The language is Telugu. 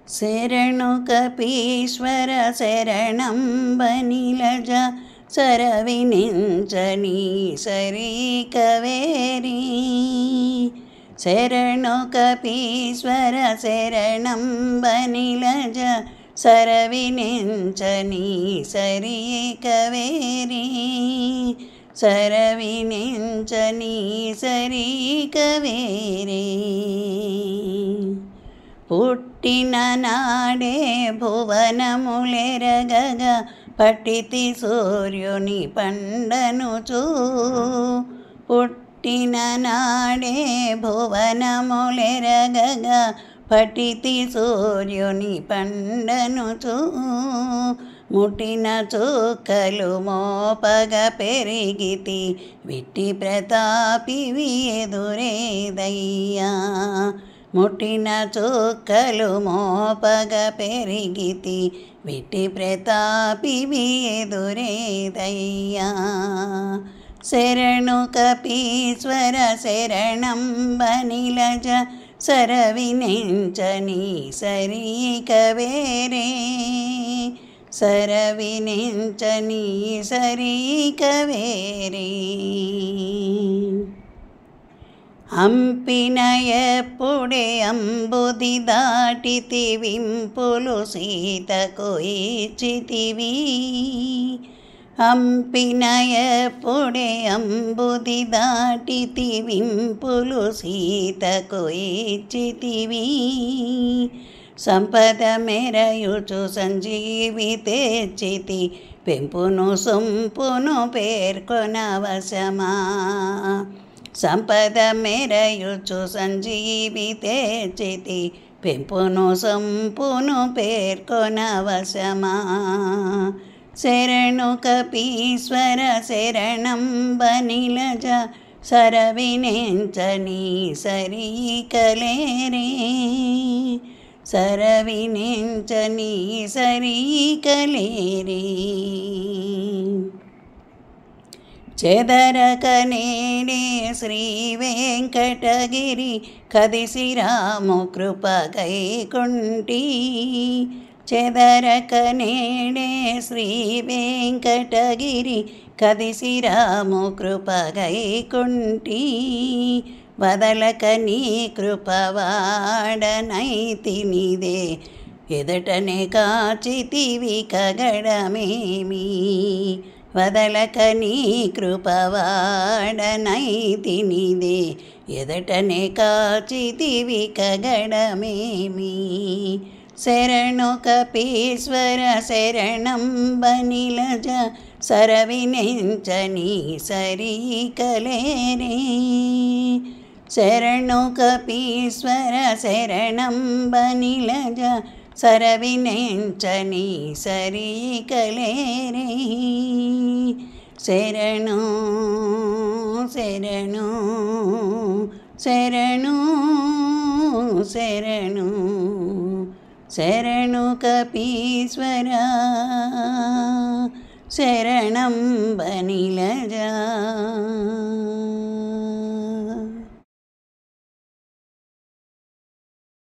శరణు కపీశ్వర శరణం బనిలజ సరవినించని సరీ కవేరి. శరణు కపీశ్వర శరణం బనిలజ సరవినించని సరీ కవేరి. సరవినించని సరీ కవేరి. పుట్టిన నాడే భువనములెరగగా పట్టితి సూర్యుని పండనుచూ. పుట్టిన నాడే భువనములెరగగా పట్టితి సూర్యుని పండనుచూ. ముట్టిన చుక్కలు మోపగ పెరిగితి విట్టి ప్రతాపివి ఎదురేదయ్యా. ముట్టిన చుక్కలు మోపగ పెరిగితి విట్టి ప్రతాపివి ఎదురేదయ్యా. శరణు కపీశ్వర శరణం బనిలజ సరవినించని సరీ కవేరే. సరవినించని సరీ కవేరి. హంపిన ఎప్పుడే అంబుది దాటితి వింపులు సీతకు ఇచ్చితివి. హంపిన ఎప్పుడే అంబుది దాటితి వింపులు సీతకు ఇచ్చితివి. సంపద మెరయుచు సంజీవి తెచ్చితి పెంపును సొంపును పేర్కొనవశమా. సంపద మెరయుచు సంజీవి తెచ్చితి పెంపును సొంపును పేర్కొనవశమా. శరణు కపీశ్వర శరణం బనిలజ సరవినించని సరీ కలేరే. సరవినించని సరీ కలేరే. చెదరక నేడే శ్రీ వెంకటగిరి కదిసి రాము కృప గైకుంటి. చెదరక నేడే శ్రీ వెంకటగిరి కదిసి రాము కృప గైకుంటి. వదలక నీ కృప వాడనైతినిదే ఎదటనే కాచితివి కగడమేమి. వదలక నీ కృప వాడనైతినిదే ఎదటనే కాచితివి కగడమేమి. శరణు కపీశ్వర శరణం బనిలజ సరవినించని సరీ కలేరే. శరణు కపీశ్వర శరణం బనిలజ సరవినించని సరీ కలేరే. శరణు శరణు శరణు శరణు శరణు కపీశ్వర శరణం బనిలజ.